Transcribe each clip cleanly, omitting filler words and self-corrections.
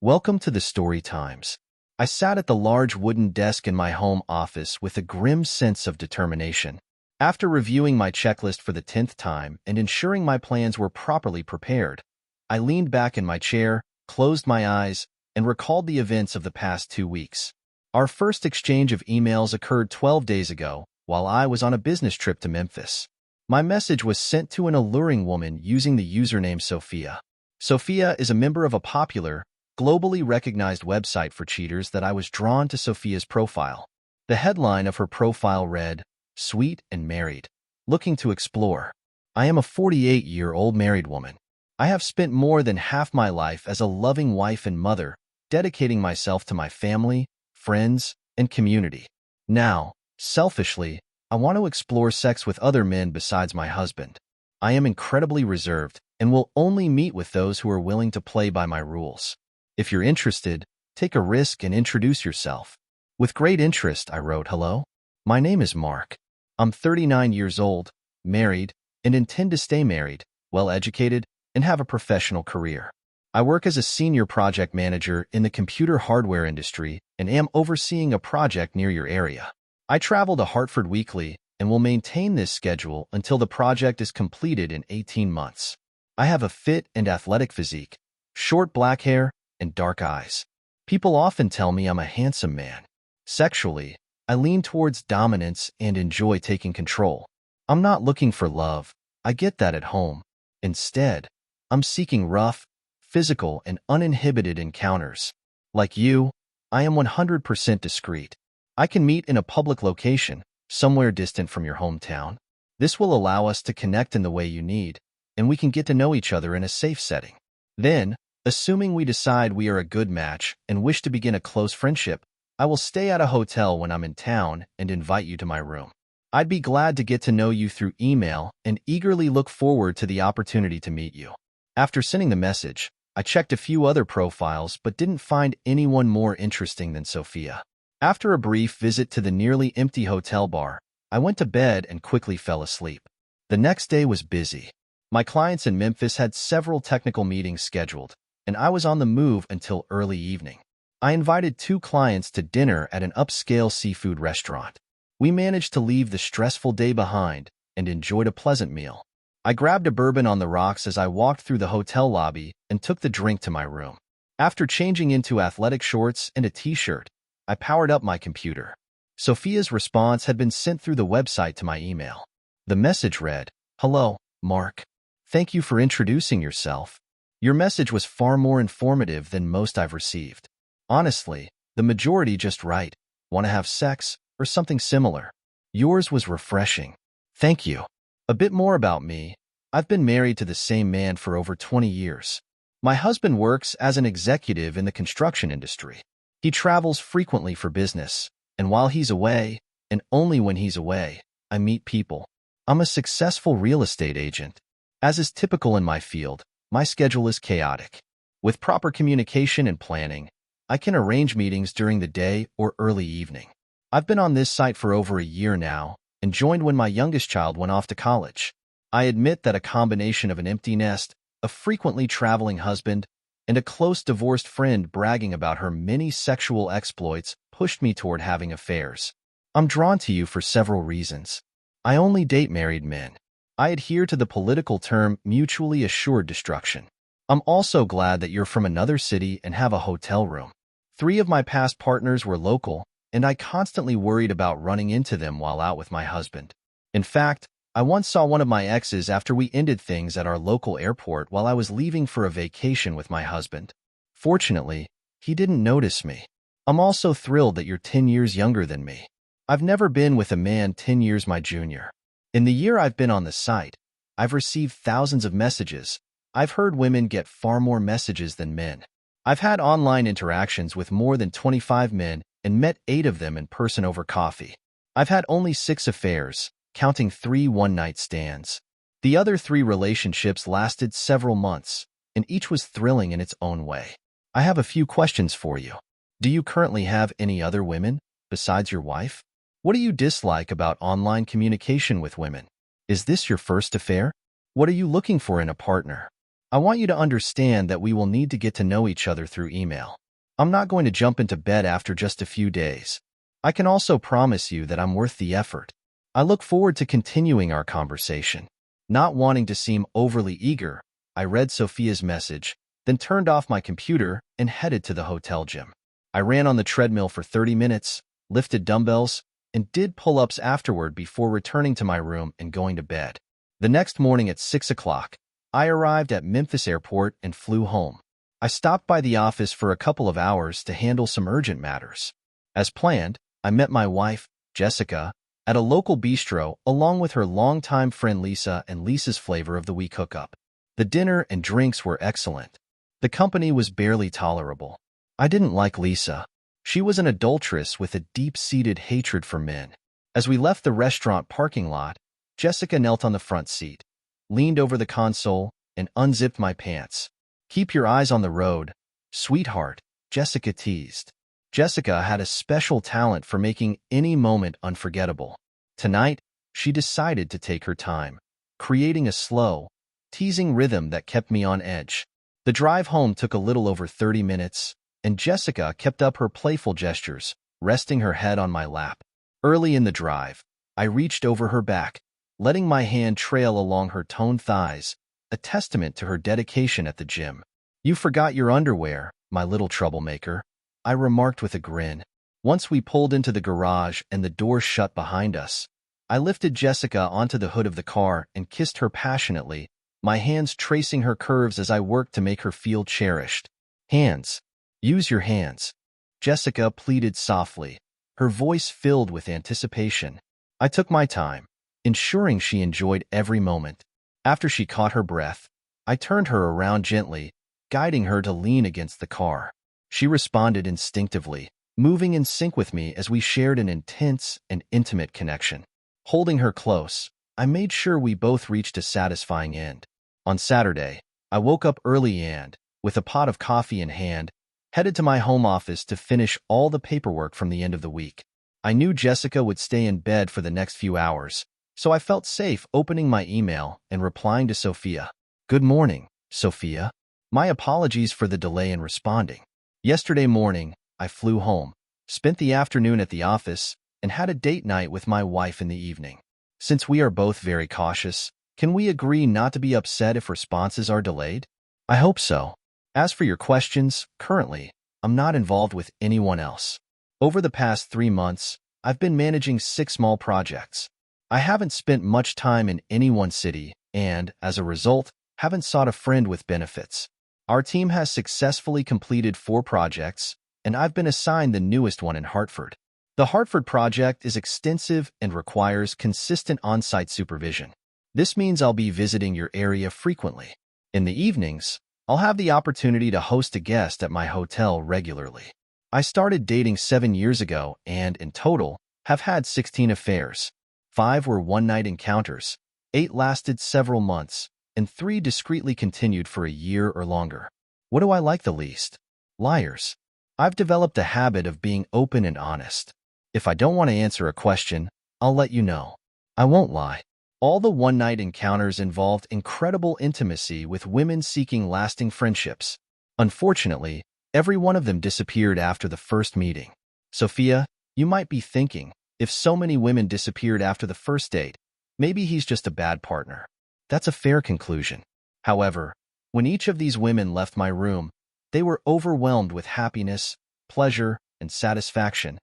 Welcome to the Story Times. I sat at the large wooden desk in my home office with a grim sense of determination. After reviewing my checklist for the 10th time and ensuring my plans were properly prepared, I leaned back in my chair, closed my eyes, and recalled the events of the past 2 weeks. Our first exchange of emails occurred 12 days ago, while I was on a business trip to Memphis. My message was sent to an alluring woman using the username Sophia. Sophia is a member of a popular, globally recognized website for cheaters that I was drawn to Sophia's profile. The headline of her profile read, "Sweet and married. Looking to explore." I am a 48-year-old married woman. I have spent more than half my life as a loving wife and mother, dedicating myself to my family, friends, and community. Now, selfishly, I want to explore sex with other men besides my husband. I am incredibly reserved and will only meet with those who are willing to play by my rules. If you're interested, take a risk and introduce yourself. With great interest, I wrote, "Hello. My name is Mark. I'm 39 years old, married, and intend to stay married, well-educated, and have a professional career. I work as a senior project manager in the computer hardware industry and am overseeing a project near your area. I travel to Hartford weekly and will maintain this schedule until the project is completed in 18 months. I have a fit and athletic physique, short black hair, and dark eyes. People often tell me I'm a handsome man. Sexually, I lean towards dominance and enjoy taking control. I'm not looking for love. I get that at home. Instead, I'm seeking rough, physical, and uninhibited encounters. Like you, I am 100% discreet. I can meet in a public location, somewhere distant from your hometown. This will allow us to connect in the way you need, and we can get to know each other in a safe setting. Then, assuming we decide we are a good match and wish to begin a close friendship, I will stay at a hotel when I'm in town and invite you to my room. I'd be glad to get to know you through email and eagerly look forward to the opportunity to meet you." After sending the message, I checked a few other profiles but didn't find anyone more interesting than Sophia. After a brief visit to the nearly empty hotel bar, I went to bed and quickly fell asleep. The next day was busy. My clients in Memphis had several technical meetings scheduled, and I was on the move until early evening. I invited 2 clients to dinner at an upscale seafood restaurant. We managed to leave the stressful day behind and enjoyed a pleasant meal. I grabbed a bourbon on the rocks as I walked through the hotel lobby and took the drink to my room. After changing into athletic shorts and a t-shirt, I powered up my computer. Sophia's response had been sent through the website to my email. The message read, "Hello, Mark. Thank you for introducing yourself. Your message was far more informative than most I've received. Honestly, the majority just write, 'Want to have sex?' or something similar. Yours was refreshing. Thank you. A bit more about me. I've been married to the same man for over 20 years. My husband works as an executive in the construction industry. He travels frequently for business, and while he's away, and only when he's away, I meet people. I'm a successful real estate agent. As is typical in my field, my schedule is chaotic. With proper communication and planning, I can arrange meetings during the day or early evening. I've been on this site for over a year now and joined when my youngest child went off to college. I admit that a combination of an empty nest, a frequently traveling husband, and a close divorced friend bragging about her many sexual exploits pushed me toward having affairs. I'm drawn to you for several reasons. I only date married men. I adhere to the political term mutually assured destruction. I'm also glad that you're from another city and have a hotel room. 3 of my past partners were local, and I constantly worried about running into them while out with my husband. In fact, I once saw one of my exes after we ended things at our local airport while I was leaving for a vacation with my husband. Fortunately, he didn't notice me. I'm also thrilled that you're 10 years younger than me. I've never been with a man 10 years my junior. In the year I've been on the site, I've received thousands of messages. I've heard women get far more messages than men. I've had online interactions with more than 25 men and met 8 of them in person over coffee. I've had only 6 affairs, counting 3 one-night stands. The other 3 relationships lasted several months, and each was thrilling in its own way. I have a few questions for you. Do you currently have any other women, besides your wife? What do you dislike about online communication with women? Is this your first affair? What are you looking for in a partner? I want you to understand that we will need to get to know each other through email. I'm not going to jump into bed after just a few days. I can also promise you that I'm worth the effort. I look forward to continuing our conversation. Not wanting to seem overly eager, I read Sophia's message, then turned off my computer and headed to the hotel gym. I ran on the treadmill for 30 minutes, lifted dumbbells, and did pull-ups afterward before returning to my room and going to bed. The next morning at 6 o'clock, I arrived at Memphis Airport and flew home. I stopped by the office for a couple of hours to handle some urgent matters. As planned, I met my wife, Jessica, at a local bistro along with her longtime friend Lisa and Lisa's flavor of the week hookup. The dinner and drinks were excellent. The company was barely tolerable. I didn't like Lisa. She was an adulteress with a deep-seated hatred for men. As we left the restaurant parking lot, Jessica knelt on the front seat, leaned over the console, and unzipped my pants. "Keep your eyes on the road, sweetheart," Jessica teased. Jessica had a special talent for making any moment unforgettable. Tonight, she decided to take her time, creating a slow, teasing rhythm that kept me on edge. The drive home took a little over 30 minutes, and Jessica kept up her playful gestures, resting her head on my lap. Early in the drive, I reached over her back, letting my hand trail along her toned thighs, a testament to her dedication at the gym. "You forgot your underwear, my little troublemaker," I remarked with a grin. Once we pulled into the garage and the door shut behind us, I lifted Jessica onto the hood of the car and kissed her passionately, my hands tracing her curves as I worked to make her feel cherished. "Hands. Use your hands," Jessica pleaded softly, her voice filled with anticipation. I took my time, ensuring she enjoyed every moment. After she caught her breath, I turned her around gently, guiding her to lean against the car. She responded instinctively, moving in sync with me as we shared an intense and intimate connection. Holding her close, I made sure we both reached a satisfying end. On Saturday, I woke up early and, with a pot of coffee in hand, headed to my home office to finish all the paperwork from the end of the week. I knew Jessica would stay in bed for the next few hours, so I felt safe opening my email and replying to Sophia. "Good morning, Sophia. My apologies for the delay in responding. Yesterday morning, I flew home, spent the afternoon at the office, and had a date night with my wife in the evening. Since we are both very cautious, can we agree not to be upset if responses are delayed? I hope so. As for your questions, currently, I'm not involved with anyone else. Over the past 3 months, I've been managing 6 small projects. I haven't spent much time in any one city and, as a result, haven't sought a friend with benefits. Our team has successfully completed 4 projects, and I've been assigned the newest one in Hartford. The Hartford project is extensive and requires consistent on-site supervision. This means I'll be visiting your area frequently. In the evenings, I'll have the opportunity to host a guest at my hotel regularly. I started dating 7 years ago and, in total, have had 16 affairs. 5 were one-night encounters, 8 lasted several months, and 3 discreetly continued for a year or longer. What do I like the least? Liars. I've developed a habit of being open and honest. If I don't want to answer a question, I'll let you know. I won't lie. All the one-night encounters involved incredible intimacy with women seeking lasting friendships. Unfortunately, every one of them disappeared after the first meeting. Sophia, you might be thinking, if so many women disappeared after the first date, maybe he's just a bad partner. That's a fair conclusion. However, when each of these women left my room, they were overwhelmed with happiness, pleasure, and satisfaction,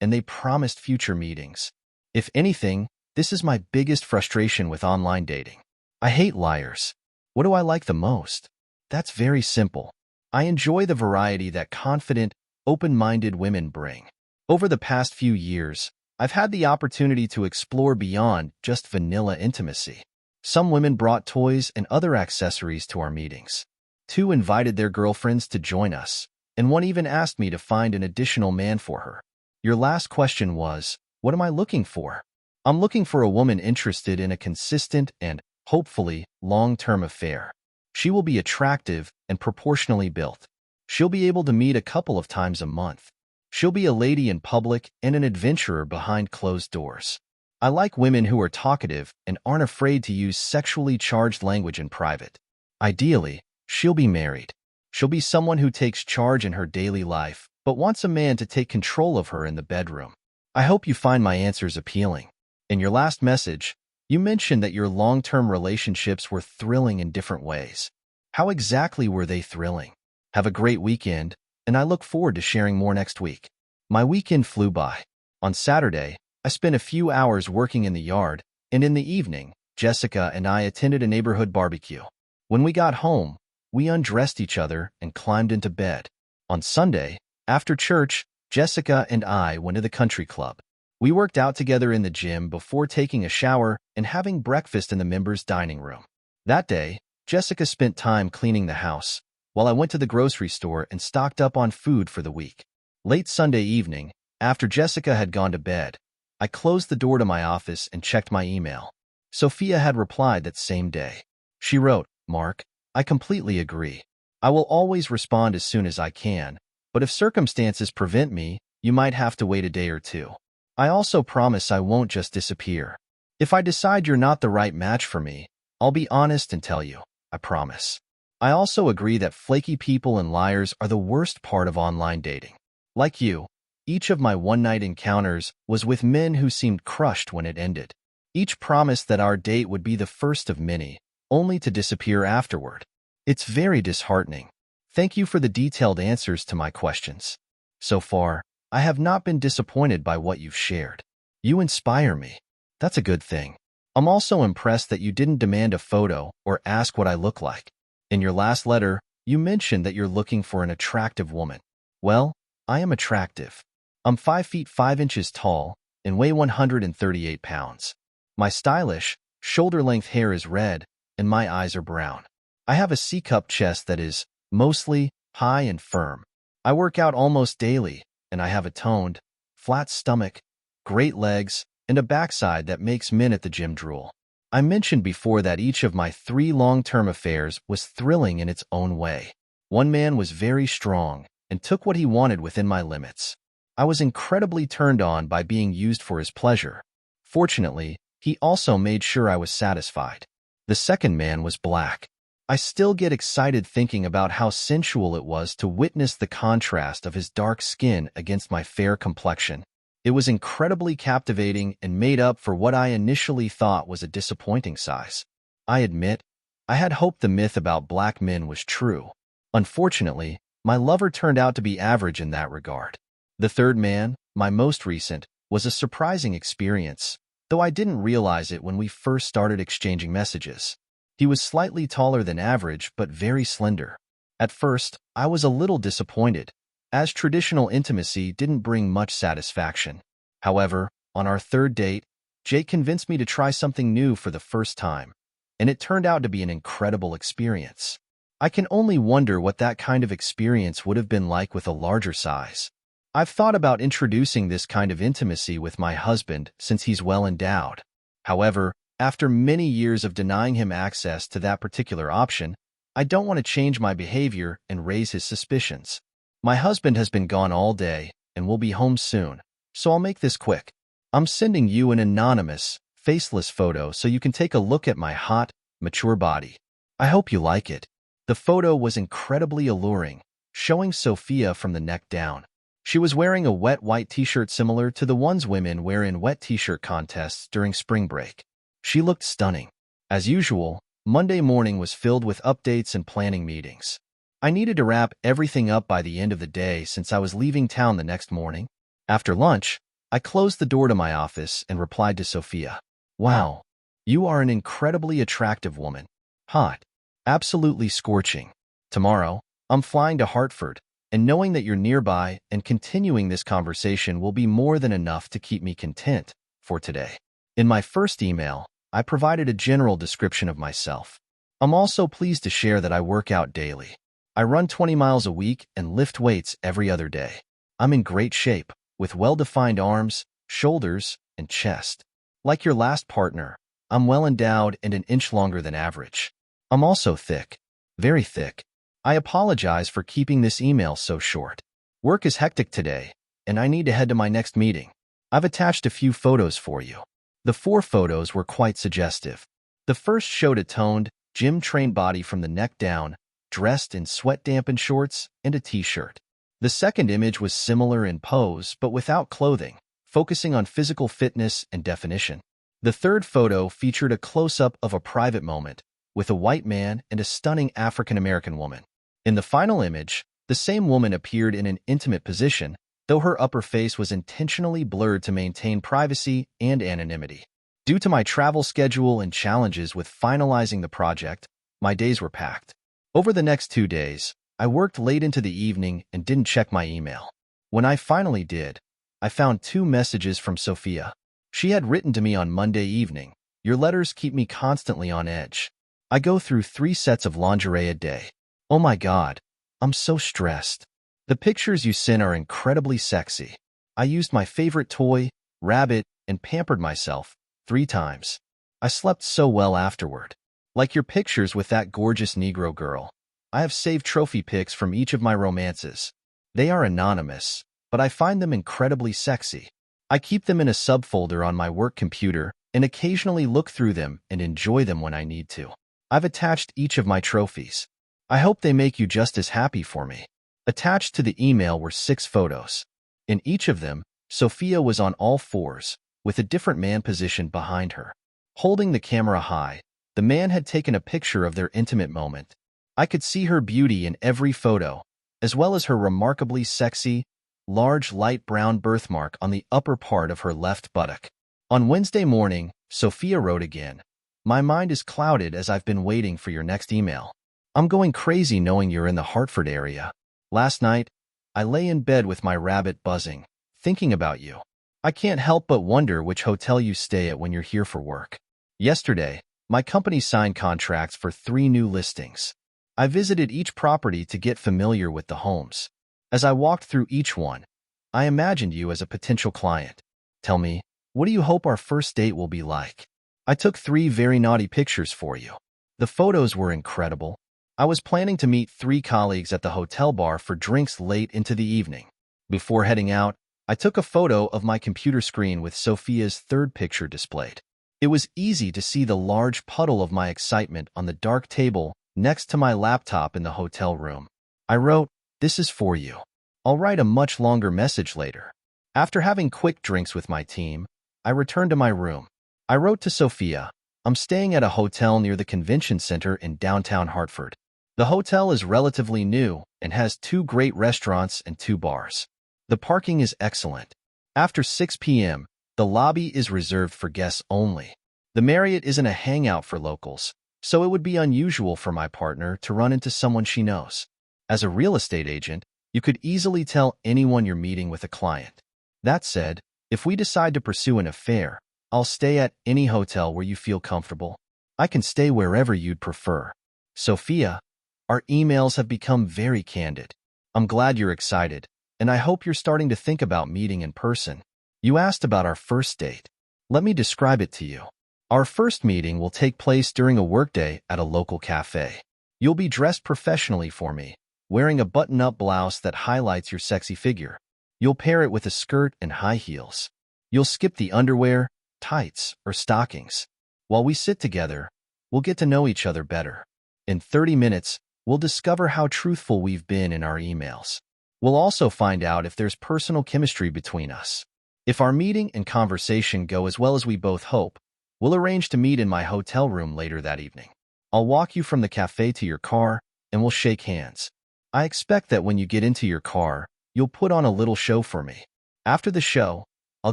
and they promised future meetings. If anything, this is my biggest frustration with online dating. I hate liars. What do I like the most? That's very simple. I enjoy the variety that confident, open-minded women bring. Over the past few years, I've had the opportunity to explore beyond just vanilla intimacy. Some women brought toys and other accessories to our meetings. 2 invited their girlfriends to join us, and 1 even asked me to find an additional man for her. Your last question was, what am I looking for? I'm looking for a woman interested in a consistent and, hopefully, long-term affair. She will be attractive and proportionally built. She'll be able to meet a couple of times a month. She'll be a lady in public and an adventurer behind closed doors. I like women who are talkative and aren't afraid to use sexually charged language in private. Ideally, She'll be married. She'll be someone who takes charge in her daily life, but wants a man to take control of her in the bedroom. I hope you find my answers appealing. In your last message, you mentioned that your long-term relationships were thrilling in different ways. How exactly were they thrilling? Have a great weekend, and I look forward to sharing more next week. My weekend flew by. On Saturday, I spent a few hours working in the yard, and in the evening, Jessica and I attended a neighborhood barbecue. When we got home, we undressed each other and climbed into bed. On Sunday, after church, Jessica and I went to the country club. We worked out together in the gym before taking a shower and having breakfast in the members' dining room. That day, Jessica spent time cleaning the house, while I went to the grocery store and stocked up on food for the week. Late Sunday evening, after Jessica had gone to bed, I closed the door to my office and checked my email. Sophia had replied that same day. She wrote, "Mark, I completely agree. I will always respond as soon as I can, but if circumstances prevent me, you might have to wait a day or two. I also promise I won't just disappear. If I decide you're not the right match for me, I'll be honest and tell you. I promise." I also agree that flaky people and liars are the worst part of online dating. Like you, each of my one-night encounters was with men who seemed crushed when it ended. Each promised that our date would be the first of many, only to disappear afterward. It's very disheartening. Thank you for the detailed answers to my questions. So far, I have not been disappointed by what you've shared. You inspire me. That's a good thing. I'm also impressed that you didn't demand a photo or ask what I look like. In your last letter, you mentioned that you're looking for an attractive woman. Well, I am attractive. I'm 5 feet 5 inches tall and weigh 138 pounds. My stylish, shoulder-length hair is red, and my eyes are brown. I have a C-cup chest that is, mostly, high and firm. I work out almost daily, and I have a toned, flat stomach, great legs, and a backside that makes men at the gym drool. I mentioned before that each of my 3 long-term affairs was thrilling in its own way. One man was very strong and took what he wanted within my limits. I was incredibly turned on by being used for his pleasure. Fortunately, he also made sure I was satisfied. The second man was black. I still get excited thinking about how sensual it was to witness the contrast of his dark skin against my fair complexion. It was incredibly captivating and made up for what I initially thought was a disappointing size. I admit, I had hoped the myth about black men was true. Unfortunately, my lover turned out to be average in that regard. The third man, my most recent, was a surprising experience, though I didn't realize it when we first started exchanging messages. He was slightly taller than average but very slender. At first, I was a little disappointed, as traditional intimacy didn't bring much satisfaction. However, on our third date, Jake convinced me to try something new for the first time, and it turned out to be an incredible experience. I can only wonder what that kind of experience would have been like with a larger size. I've thought about introducing this kind of intimacy with my husband since he's well endowed. However, after many years of denying him access to that particular option, I don't want to change my behavior and raise his suspicions. My husband has been gone all day and will be home soon, so I'll make this quick. I'm sending you an anonymous, faceless photo so you can take a look at my hot, mature body. I hope you like it. The photo was incredibly alluring, showing Sophia from the neck down. She was wearing a wet white t-shirt similar to the ones women wear in wet t-shirt contests during spring break. She looked stunning. As usual, Monday morning was filled with updates and planning meetings. I needed to wrap everything up by the end of the day since I was leaving town the next morning. After lunch, I closed the door to my office and replied to Sophia. "Wow, you are an incredibly attractive woman. Hot. Absolutely scorching. Tomorrow, I'm flying to Hartford, and knowing that you're nearby and continuing this conversation will be more than enough to keep me content for today." In my first email, I provided a general description of myself. I'm also pleased to share that I work out daily. I run 20 miles a week and lift weights every other day. I'm in great shape, with well-defined arms, shoulders, and chest. Like your last partner, I'm well endowed and an inch longer than average. I'm also thick. Very thick. I apologize for keeping this email so short. Work is hectic today, and I need to head to my next meeting. I've attached a few photos for you. The 4 photos were quite suggestive. The first showed a toned, gym-trained body from the neck down, dressed in sweat-dampened shorts and a t-shirt. The second image was similar in pose, but without clothing, focusing on physical fitness and definition. The third photo featured a close-up of a private moment, with a white man and a stunning African-American woman. In the final image, the same woman appeared in an intimate position, though her upper face was intentionally blurred to maintain privacy and anonymity. Due to my travel schedule and challenges with finalizing the project, my days were packed. Over the next 2 days, I worked late into the evening and didn't check my email. When I finally did, I found 2 messages from Sophia. She had written to me on Monday evening, "Your letters keep me constantly on edge. I go through 3 sets of lingerie a day. Oh my God, I'm so stressed. The pictures you sent are incredibly sexy. I used my favorite toy, rabbit, and pampered myself 3 times. I slept so well afterward. Like your pictures with that gorgeous Negro girl. I have saved trophy pics from each of my romances. They are anonymous, but I find them incredibly sexy. I keep them in a subfolder on my work computer and occasionally look through them and enjoy them when I need to. I've attached each of my trophies. I hope they make you just as happy for me." Attached to the email were 6 photos. In each of them, Sophia was on all fours, with a different man positioned behind her. Holding the camera high, the man had taken a picture of their intimate moment. I could see her beauty in every photo, as well as her remarkably sexy, large light brown birthmark on the upper part of her left buttock. On Wednesday morning, Sophia wrote again, "My mind is clouded as I've been waiting for your next email. I'm going crazy knowing you're in the Hartford area. Last night, I lay in bed with my rabbit buzzing, thinking about you. I can't help but wonder which hotel you stay at when you're here for work. Yesterday, my company signed contracts for 3 new listings. I visited each property to get familiar with the homes. As I walked through each one, I imagined you as a potential client. Tell me, what do you hope our first date will be like? I took 3 very naughty pictures for you. The photos were incredible. I was planning to meet 3 colleagues at the hotel bar for drinks late into the evening. Before heading out, I took a photo of my computer screen with Sophia's third picture displayed. It was easy to see the large puddle of my excitement on the dark table next to my laptop in the hotel room. I wrote, 'This is for you.' I'll write a much longer message later." After having quick drinks with my team, I returned to my room. I wrote to Sophia, "I'm staying at a hotel near the convention center in downtown Hartford. The hotel is relatively new and has 2 great restaurants and 2 bars. The parking is excellent. After 6 p.m., the lobby is reserved for guests only. The Marriott isn't a hangout for locals, so it would be unusual for my partner to run into someone she knows. As a real estate agent, you could easily tell anyone you're meeting with a client. That said, if we decide to pursue an affair, I'll stay at any hotel where you feel comfortable. I can stay wherever you'd prefer. Sophia." Our emails have become very candid. I'm glad you're excited, and I hope you're starting to think about meeting in person. You asked about our first date. Let me describe it to you. Our first meeting will take place during a workday at a local cafe. You'll be dressed professionally for me, wearing a button-up blouse that highlights your sexy figure. You'll pair it with a skirt and high heels. You'll skip the underwear, tights, or stockings. While we sit together, we'll get to know each other better. In 30 minutes, we'll discover how truthful we've been in our emails. We'll also find out if there's personal chemistry between us. If our meeting and conversation go as well as we both hope, we'll arrange to meet in my hotel room later that evening. I'll walk you from the cafe to your car, and we'll shake hands. I expect that when you get into your car, you'll put on a little show for me. After the show, I'll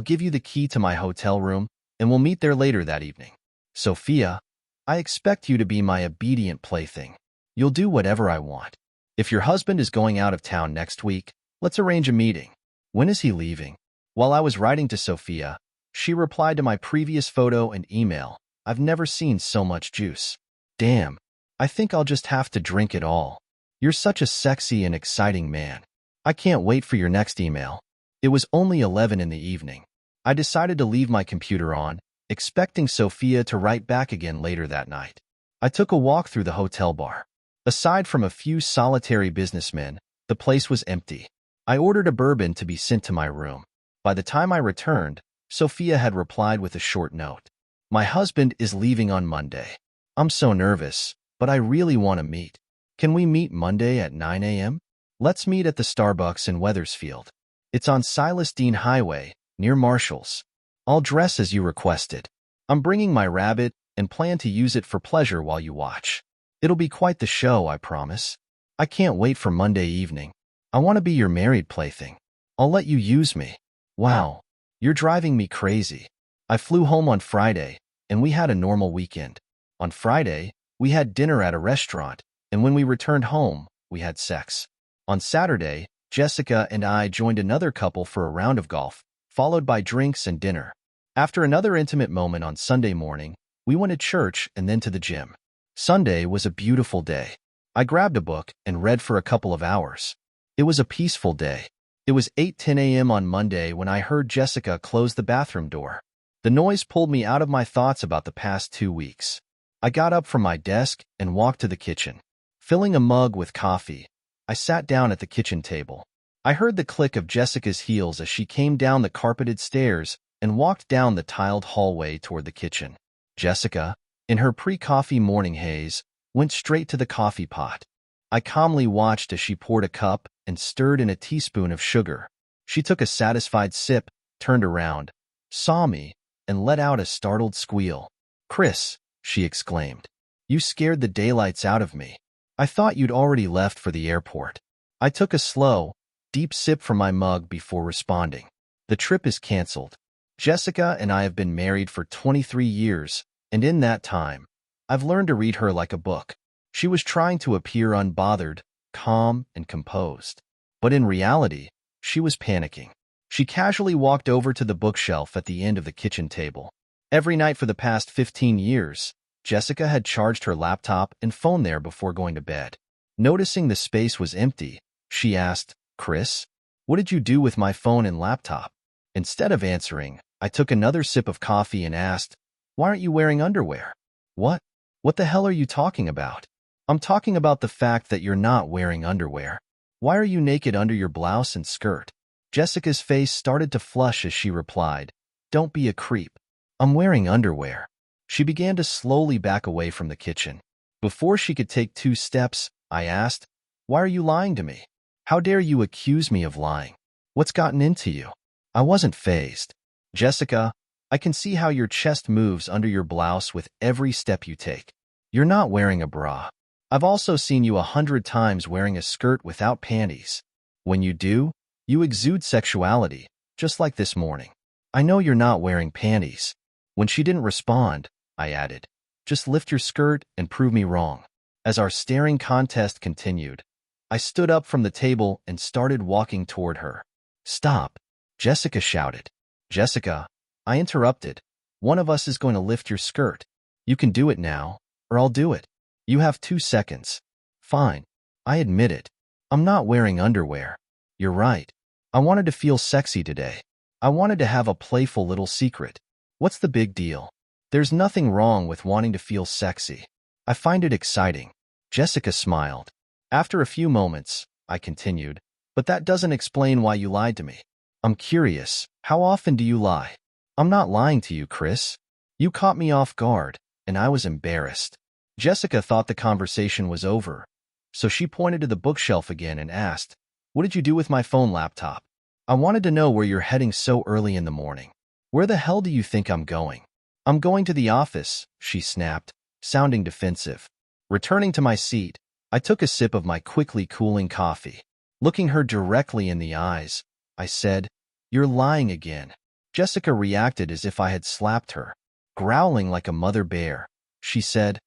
give you the key to my hotel room, and we'll meet there later that evening. Sophia, I expect you to be my obedient plaything. You'll do whatever I want. If your husband is going out of town next week, let's arrange a meeting. When is he leaving?" While I was writing to Sophia, she replied to my previous photo and email, "I've never seen so much juice. Damn, I think I'll just have to drink it all. You're such a sexy and exciting man. I can't wait for your next email." It was only 11 in the evening. I decided to leave my computer on, expecting Sophia to write back again later that night. I took a walk through the hotel bar. Aside from a few solitary businessmen, the place was empty. I ordered a bourbon to be sent to my room. By the time I returned, Sophia had replied with a short note. "My husband is leaving on Monday. I'm so nervous, but I really want to meet. Can we meet Monday at 9 a.m.? Let's meet at the Starbucks in Wethersfield. It's on Silas Deane Highway, near Marshall's. I'll dress as you requested. I'm bringing my rabbit and plan to use it for pleasure while you watch. It'll be quite the show, I promise. I can't wait for Monday evening. I want to be your married plaything. I'll let you use me. Wow, you're driving me crazy. I flew home on Friday, and we had a normal weekend. On Friday, we had dinner at a restaurant, and when we returned home, we had sex. On Saturday, Jessica and I joined another couple for a round of golf, followed by drinks and dinner. After another intimate moment on Sunday morning, we went to church and then to the gym. Sunday was a beautiful day. I grabbed a book and read for a couple of hours. It was a peaceful day. It was 8:10 a.m. on Monday when I heard Jessica close the bathroom door. The noise pulled me out of my thoughts about the past 2 weeks. I got up from my desk and walked to the kitchen. Filling a mug with coffee, I sat down at the kitchen table. I heard the click of Jessica's heels as she came down the carpeted stairs and walked down the tiled hallway toward the kitchen. Jessica, in her pre-coffee morning haze, went straight to the coffee pot. I calmly watched as she poured a cup and stirred in a teaspoon of sugar. She took a satisfied sip, turned around, saw me, and let out a startled squeal. "Chris," she exclaimed, "you scared the daylights out of me. I thought you'd already left for the airport." I took a slow, deep sip from my mug before responding. "The trip is canceled. Jessica and I have been married for 23 years, and in that time, I've learned to read her like a book." She was trying to appear unbothered, calm, and composed. But in reality, she was panicking. She casually walked over to the bookshelf at the end of the kitchen table. Every night for the past 15 years, Jessica had charged her laptop and phone there before going to bed. Noticing the space was empty, she asked, "Chris, what did you do with my phone and laptop?" Instead of answering, I took another sip of coffee and asked, "Why aren't you wearing underwear?" "What? What the hell are you talking about?" "I'm talking about the fact that you're not wearing underwear. Why are you naked under your blouse and skirt?" Jessica's face started to flush as she replied, "Don't be a creep. I'm wearing underwear." She began to slowly back away from the kitchen. Before she could take 2 steps, I asked, "Why are you lying to me? How dare you accuse me of lying? What's gotten into you?" I wasn't fazed. "Jessica, I can see how your chest moves under your blouse with every step you take. You're not wearing a bra. I've also seen you 100 times wearing a skirt without panties. When you do, you exude sexuality, just like this morning. I know you're not wearing panties." When she didn't respond, I added, "Just lift your skirt and prove me wrong." As our staring contest continued, I stood up from the table and started walking toward her. "Stop," Jessica shouted. "Jessica," I interrupted, "one of us is going to lift your skirt. You can do it now, or I'll do it. You have 2 seconds. "Fine. I admit it. I'm not wearing underwear. You're right. I wanted to feel sexy today. I wanted to have a playful little secret. What's the big deal? There's nothing wrong with wanting to feel sexy. I find it exciting." Jessica smiled. After a few moments, I continued, "But that doesn't explain why you lied to me. I'm curious, how often do you lie?" "I'm not lying to you, Chris. You caught me off guard, and I was embarrassed." Jessica thought the conversation was over, so she pointed to the bookshelf again and asked, "What did you do with my phone laptop?" "I wanted to know where you're heading so early in the morning." "Where the hell do you think I'm going?" "I'm going to the office," she snapped, sounding defensive. Returning to my seat, I took a sip of my quickly cooling coffee. Looking her directly in the eyes, I said, "You're lying again." Jessica reacted as if I had slapped her. Growling like a mother bear, she said,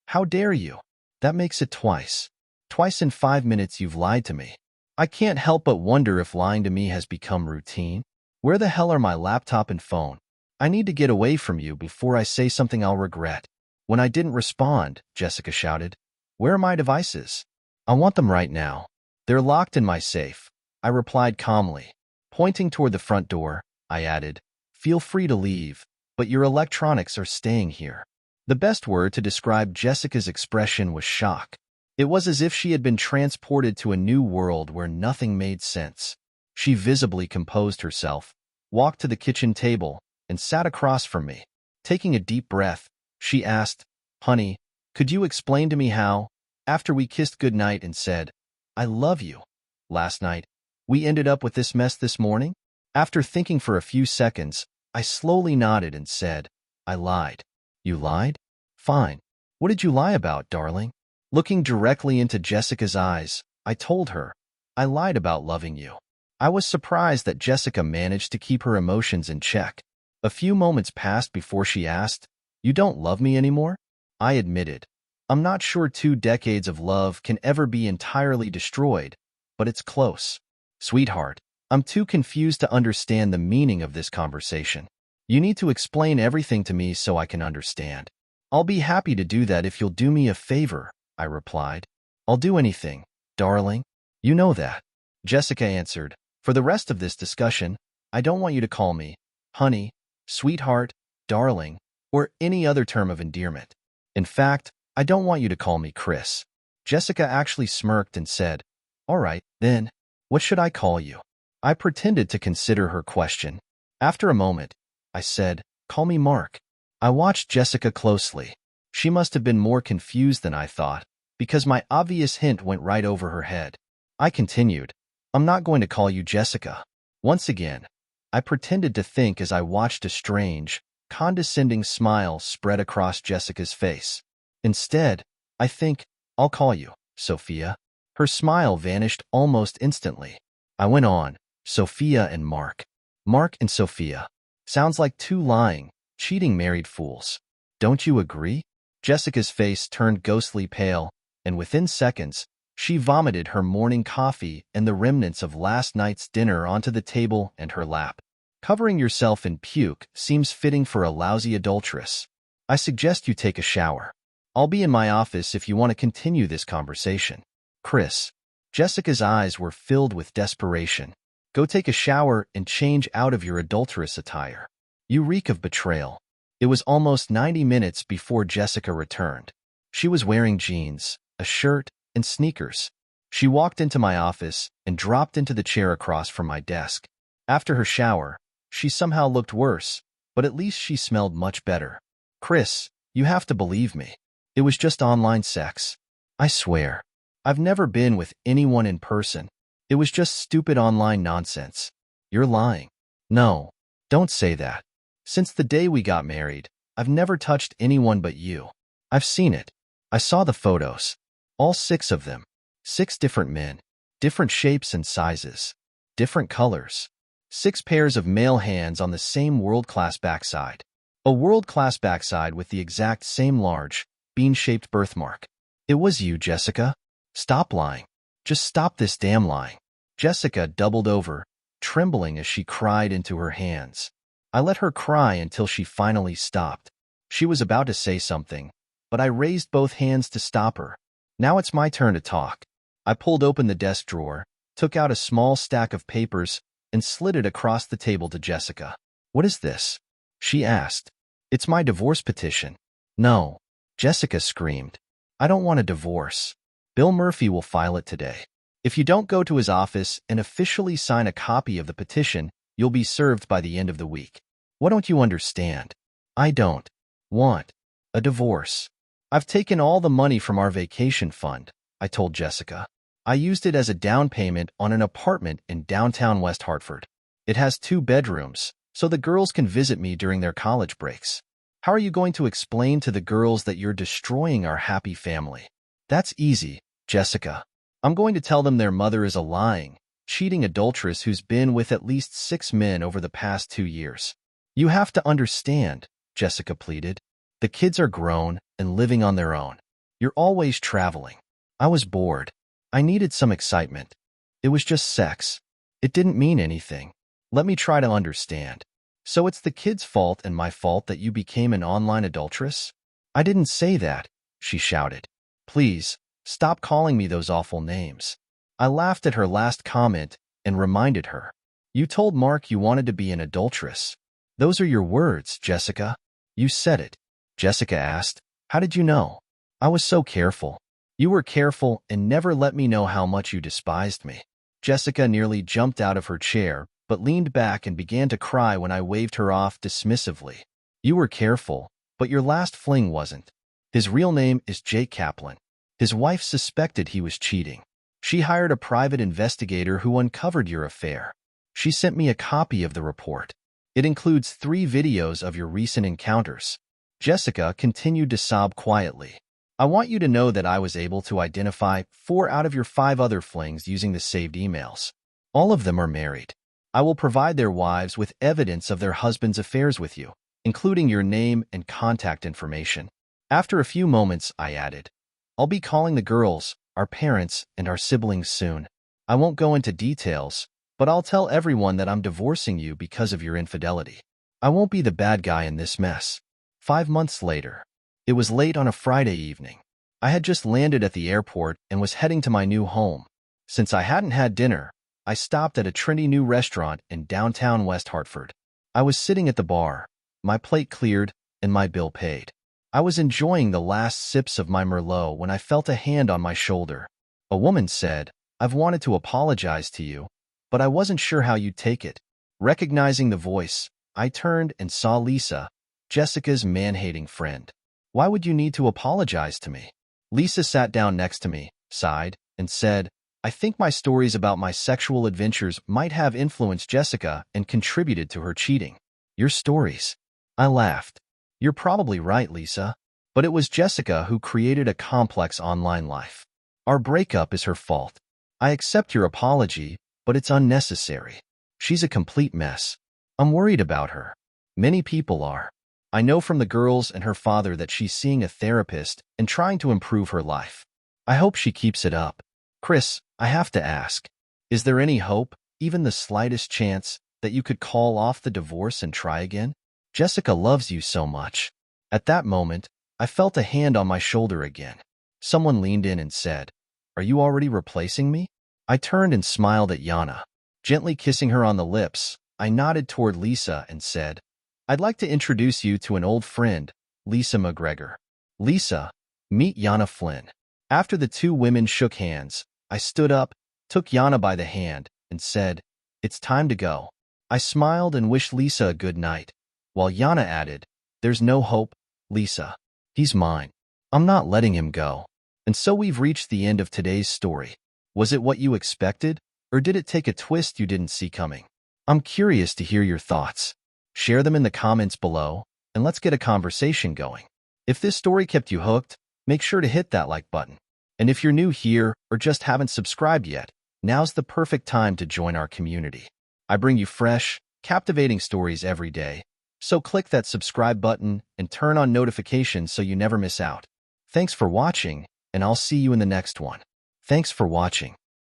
"How dare you? That makes it twice. Twice in 5 minutes you've lied to me." I can't help but wonder if lying to me has become routine. Where the hell are my laptop and phone? I need to get away from you before I say something I'll regret. When I didn't respond, Jessica shouted, "Where are my devices? I want them right now." "They're locked in my safe," I replied calmly. Pointing toward the front door, I added, "Feel free to leave, but your electronics are staying here." The best word to describe Jessica's expression was shock. It was as if she had been transported to a new world where nothing made sense. She visibly composed herself, walked to the kitchen table, and sat across from me. Taking a deep breath, she asked, "Honey, could you explain to me how?" After we kissed goodnight and said, "I love you," last night, we ended up with this mess this morning? After thinking for a few seconds, I slowly nodded and said, "I lied." "You lied? Fine. What did you lie about, darling?" Looking directly into Jessica's eyes, I told her, "I lied about loving you." I was surprised that Jessica managed to keep her emotions in check. A few moments passed before she asked, "You don't love me anymore?" I admitted, "I'm not sure 2 decades of love can ever be entirely destroyed, but it's close." "Sweetheart, I'm too confused to understand the meaning of this conversation. You need to explain everything to me so I can understand." "I'll be happy to do that if you'll do me a favor," I replied. "I'll do anything, darling. You know that." Jessica answered, "For the rest of this discussion, I don't want you to call me honey, sweetheart, darling, or any other term of endearment. In fact, I don't want you to call me Chris." Jessica actually smirked and said, "All right, then, what should I call you?" I pretended to consider her question. After a moment, I said, "Call me Mark." I watched Jessica closely. She must have been more confused than I thought, because my obvious hint went right over her head. I continued, "I'm not going to call you Jessica." Once again, I pretended to think as I watched a strange, condescending smile spread across Jessica's face. "Instead, I think I'll call you Sophia." Her smile vanished almost instantly. I went on, "Sophia and Mark. Mark and Sophia. Sounds like two lying, cheating married fools. Don't you agree?" Jessica's face turned ghostly pale, and within seconds, she vomited her morning coffee and the remnants of last night's dinner onto the table and her lap. "Covering yourself in puke seems fitting for a lousy adulteress. I suggest you take a shower. I'll be in my office if you want to continue this conversation." "Chris." Jessica's eyes were filled with desperation. "Go take a shower and change out of your adulterous attire. You reek of betrayal." It was almost 90 minutes before Jessica returned. She was wearing jeans, a shirt, and sneakers. She walked into my office and dropped into the chair across from my desk. After her shower, she somehow looked worse, but at least she smelled much better. "Chris, you have to believe me. It was just online sex. I swear. I've never been with anyone in person. It was just stupid online nonsense." "You're lying." "No, don't say that. Since the day we got married, I've never touched anyone but you. I've seen it. I saw the photos. All 6 of them. 6 different men. Different shapes and sizes. Different colors. 6 pairs of male hands on the same world-class backside. A world-class backside with the exact same large, bean-shaped birthmark. It was you, Jessica. Stop lying. Just stop this damn lying." Jessica doubled over, trembling as she cried into her hands. I let her cry until she finally stopped. She was about to say something, but I raised both hands to stop her. "Now it's my turn to talk." I pulled open the desk drawer, took out a small stack of papers, and slid it across the table to Jessica. "What is this?" she asked. "It's my divorce petition." "No," Jessica screamed. "I don't want a divorce. Bill Murphy will file it today. If you don't go to his office and officially sign a copy of the petition, you'll be served by the end of the week. What don't you understand? I don't want a divorce. I've taken all the money from our vacation fund," I told Jessica. "I used it as a down payment on an apartment in downtown West Hartford. It has 2 bedrooms, so the girls can visit me during their college breaks. How are you going to explain to the girls that you're destroying our happy family?" "That's easy, Jessica. I'm going to tell them their mother is a lying, cheating adulteress who's been with at least 6 men over the past 2 years. You have to understand," Jessica pleaded. "The kids are grown and living on their own. You're always traveling. I was bored. I needed some excitement. It was just sex. It didn't mean anything. Let me try to understand. So it's the kids' fault and my fault that you became an online adulteress?" "I didn't say that," she shouted. "Please, stop calling me those awful names." I laughed at her last comment and reminded her. "You told Mark you wanted to be an adulteress. Those are your words, Jessica. You said it." Jessica asked, "How did you know?" "I was so careful." "You were careful and never let me know how much you despised me." Jessica nearly jumped out of her chair, but leaned back and began to cry when I waved her off dismissively. "You were careful, but your last fling wasn't. His real name is Jake Kaplan. His wife suspected he was cheating. She hired a private investigator who uncovered your affair. She sent me a copy of the report. It includes 3 videos of your recent encounters. Jessica continued to sob quietly. I want you to know that I was able to identify 4 out of your 5 other flings using the saved emails. All of them are married. I will provide their wives with evidence of their husbands' affairs with you, including your name and contact information. After a few moments, I added, I'll be calling the girls, our parents, and our siblings soon. I won't go into details, but I'll tell everyone that I'm divorcing you because of your infidelity. I won't be the bad guy in this mess. 5 months later. It was late on a Friday evening. I had just landed at the airport and was heading to my new home. Since I hadn't had dinner, I stopped at a trendy new restaurant in downtown West Hartford. I was sitting at the bar, my plate cleared, and my bill paid. I was enjoying the last sips of my Merlot when I felt a hand on my shoulder. A woman said, I've wanted to apologize to you, but I wasn't sure how you'd take it. Recognizing the voice, I turned and saw Lisa, Jessica's man-hating friend. Why would you need to apologize to me? Lisa sat down next to me, sighed, and said, I think my stories about my sexual adventures might have influenced Jessica and contributed to her cheating. Your stories. I laughed. You're probably right, Lisa. But it was Jessica who created a complex online life. Our breakup is her fault. I accept your apology, but it's unnecessary. She's a complete mess. I'm worried about her. Many people are. I know from the girls and her father that she's seeing a therapist and trying to improve her life. I hope she keeps it up. Chris, I have to ask, is there any hope, even the slightest chance, that you could call off the divorce and try again? Jessica loves you so much. At that moment, I felt a hand on my shoulder again. Someone leaned in and said, Are you already replacing me? I turned and smiled at Yana. Gently kissing her on the lips, I nodded toward Lisa and said, I'd like to introduce you to an old friend, Lisa McGregor. Lisa, meet Yana Flynn. After the 2 women shook hands, I stood up, took Yana by the hand, and said, It's time to go. I smiled and wished Lisa a good night, while Yana added, There's no hope, Lisa. He's mine. I'm not letting him go. And so we've reached the end of today's story. Was it what you expected, or did it take a twist you didn't see coming? I'm curious to hear your thoughts. Share them in the comments below, and let's get a conversation going. If this story kept you hooked, make sure to hit that like button. And if you're new here or just haven't subscribed yet, now's the perfect time to join our community. I bring you fresh, captivating stories every day, so click that subscribe button and turn on notifications so you never miss out. Thanks for watching, and I'll see you in the next one. Thanks for watching.